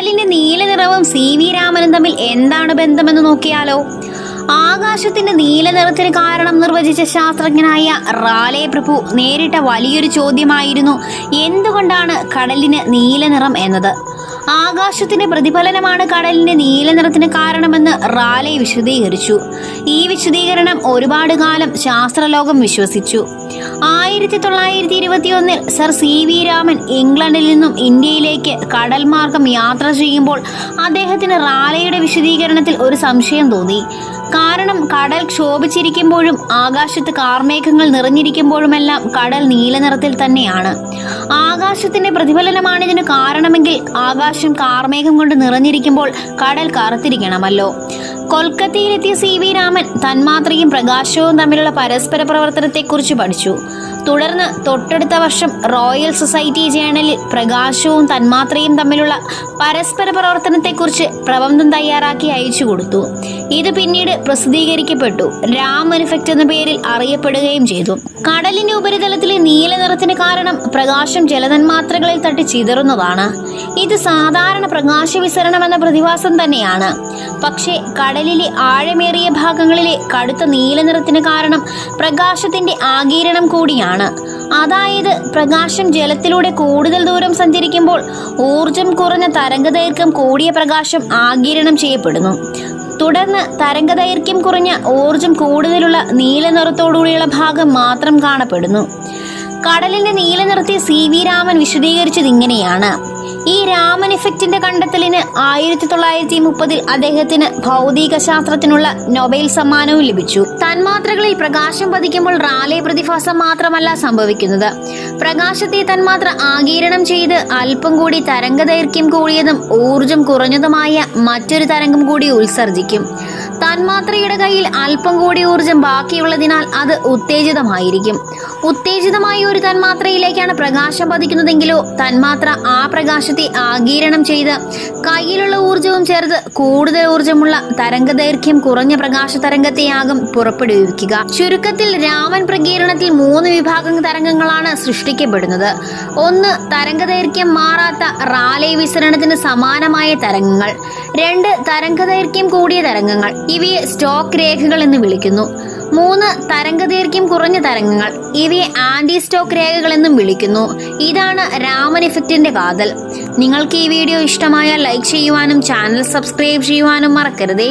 കടലിന്റെ നീല നിറവും CV രാമനും തമ്മിൽ എന്താണ് ബന്ധമെന്ന് നോക്കിയാലോ? ആകാശത്തിന്റെ നീല നിറത്തിന് കാരണം നിർവചിച്ച ശാസ്ത്രജ്ഞനായ റാലെ പ്രഭു നേരിട്ട വലിയൊരു ചോദ്യമായിരുന്നു എന്തുകൊണ്ടാണ് കടലിന് നീല നിറം എന്നത്. ആകാശത്തിന്റെ പ്രതിഫലനമാണ് കടലിന്റെ നീല നിറത്തിന് കാരണമെന്ന് റാലെ വിശദീകരിച്ചു. ഈ വിശദീകരണം ഒരുപാട് കാലം ശാസ്ത്രലോകം വിശ്വസിച്ചു. 1921 സർ CV രാമൻ ഇംഗ്ലണ്ടിൽ നിന്നും ഇന്ത്യയിലേക്ക് കടൽ മാർഗം യാത്ര ചെയ്യുമ്പോൾ അദ്ദേഹത്തിന് റാലെയുടെ വിശദീകരണത്തിൽ ഒരു സംശയം തോന്നി. കാരണം കടൽ ക്ഷോഭിച്ചിരിക്കുമ്പോഴും ആകാശത്ത് കാർമേഘങ്ങൾ നിറഞ്ഞിരിക്കുമ്പോഴുമെല്ലാം കടൽ നീല നിറത്തിൽ തന്നെയാണ്. ആകാശത്തിന്റെ പ്രതിഫലനമാണ് ഇതിന് കാരണമെങ്കിൽ ആകാശം കാർമേഘം കൊണ്ട് നിറഞ്ഞിരിക്കുമ്പോൾ കടൽ കറുത്തിരിക്കണമല്ലോ. കൊൽക്കത്തയിലെത്തിയ CV രാമൻ തന്മാത്രയും പ്രകാശവും തമ്മിലുള്ള പരസ്പര പ്രവർത്തനത്തെക്കുറിച്ച് പഠിച്ചു. തുടർന്ന് തൊട്ടടുത്ത വർഷം റോയൽ സൊസൈറ്റി ജേണലിൽ പ്രകാശവും തന്മാത്രയും തമ്മിലുള്ള പരസ്പര പ്രവർത്തനത്തെക്കുറിച്ച് പ്രബന്ധം തയ്യാറാക്കി അയച്ചു കൊടുത്തു. ഇത് പിന്നീട് പ്രസിദ്ധീകരിക്കപ്പെട്ടു. രാമൻ ഇഫക്റ്റ് എന്ന പേരിൽ അറിയപ്പെടുകയും ചെയ്തു. കടലിന്റെ ഉപരിതലത്തിലെ നീല നിറത്തിന് കാരണം പ്രകാശം ജലതന്മാത്രകളിൽ തട്ടി ചിതറുന്നതാണ്. ഇത് സാധാരണ പ്രകാശ വിസരണം എന്ന പ്രതിഭാസം തന്നെയാണ്. പക്ഷേ കടലിലെ ആഴമേറിയ ഭാഗങ്ങളിലെ കടുത്ത നീല നിറത്തിന് കാരണം പ്രകാശത്തിന്റെ ആഗിരണം കൂടിയാണ്. അതായത് പ്രകാശം ജലത്തിലൂടെ കൂടുതൽ ദൂരം സഞ്ചരിക്കുമ്പോൾ ഊർജം കുറഞ്ഞ തരംഗദൈർഘ്യം കൂടിയ പ്രകാശം ആഗിരണം ചെയ്യപ്പെടുന്നു. തുടർന്ന് തരംഗദൈർഘ്യം കുറഞ്ഞ ഊർജം കൂടുതലുള്ള നീല നിറത്തോടുകൂടിയുള്ള ഭാഗം മാത്രം കാണപ്പെടുന്നു. കടലിന്റെ നീല നിറത്തെ CV രാമൻ വിശദീകരിച്ചത് ഇങ്ങനെയാണ്. ഈ രാമൻ ഇഫക്റ്റിന്റെ കണ്ടെത്തലിന് 1930 അദ്ദേഹത്തിന് ഭൗതിക ശാസ്ത്രത്തിനുള്ള നൊബേൽ സമ്മാനവും ലഭിച്ചു. തന്മാത്രകളിൽ പ്രകാശം പതിക്കുമ്പോൾ റാലെ പ്രതിഭാസം മാത്രമല്ല സംഭവിക്കുന്നത്. പ്രകാശത്തെ തന്മാത്ര ആഗിരണം ചെയ്ത് അല്പം കൂടി തരംഗദൈർഘ്യം കൂടിയതും ഊർജം കുറഞ്ഞതുമായ മറ്റൊരു തരംഗം കൂടി ഉത്സർജിക്കും. തന്മാത്രയുടെ കയ്യിൽ അല്പം കൂടി ഊർജം ബാക്കിയുള്ളതിനാൽ അത് ഉത്തേജിതമായിരിക്കും. ഉത്തേജിതമായ ഒരു തന്മാത്രയിലേക്കാണ് പ്രകാശം പതിക്കുന്നതെങ്കിലോ തന്മാത്ര ആ പ്രകാശത്തെ ആഗിരണം ചെയ്ത് കയ്യിലുള്ള ഊർജവും ചേർത്ത് കൂടുതൽ ഊർജമുള്ള തരംഗദൈർഘ്യം കുറഞ്ഞ പ്രകാശ തരംഗത്തെയാകും പുറപ്പെടുവിക്കുക. ചുരുക്കത്തിൽ രാമൻ പ്രകീരണത്തിൽ 3 വിഭാഗം തരംഗങ്ങളാണ് സൃഷ്ടിക്കപ്പെടുന്നത്. 1. തരംഗദൈർഘ്യം മാറാത്ത റാലെ വിസരണത്തിന് സമാനമായ തരംഗങ്ങൾ. 2. തരംഗദൈർഘ്യം കൂടിയ തരംഗങ്ങൾ. ഇവയെ സ്റ്റോക്ക് രേഖകൾ എന്ന് വിളിക്കുന്നു. 3. തരംഗദൈർഘ്യം കുറഞ്ഞ തരംഗങ്ങൾ. ഇവയെ ആന്റി സ്റ്റോക്ക് രേഖകൾ എന്നും വിളിക്കുന്നു. ഇതാണ് രാമൻ ഇഫക്റ്റിന്റെ കാതൽ. നിങ്ങൾക്ക് ഈ വീഡിയോ ഇഷ്ടമായാൽ ലൈക്ക് ചെയ്യുവാനും ചാനൽ സബ്സ്ക്രൈബ് ചെയ്യുവാനും മറക്കരുതേ.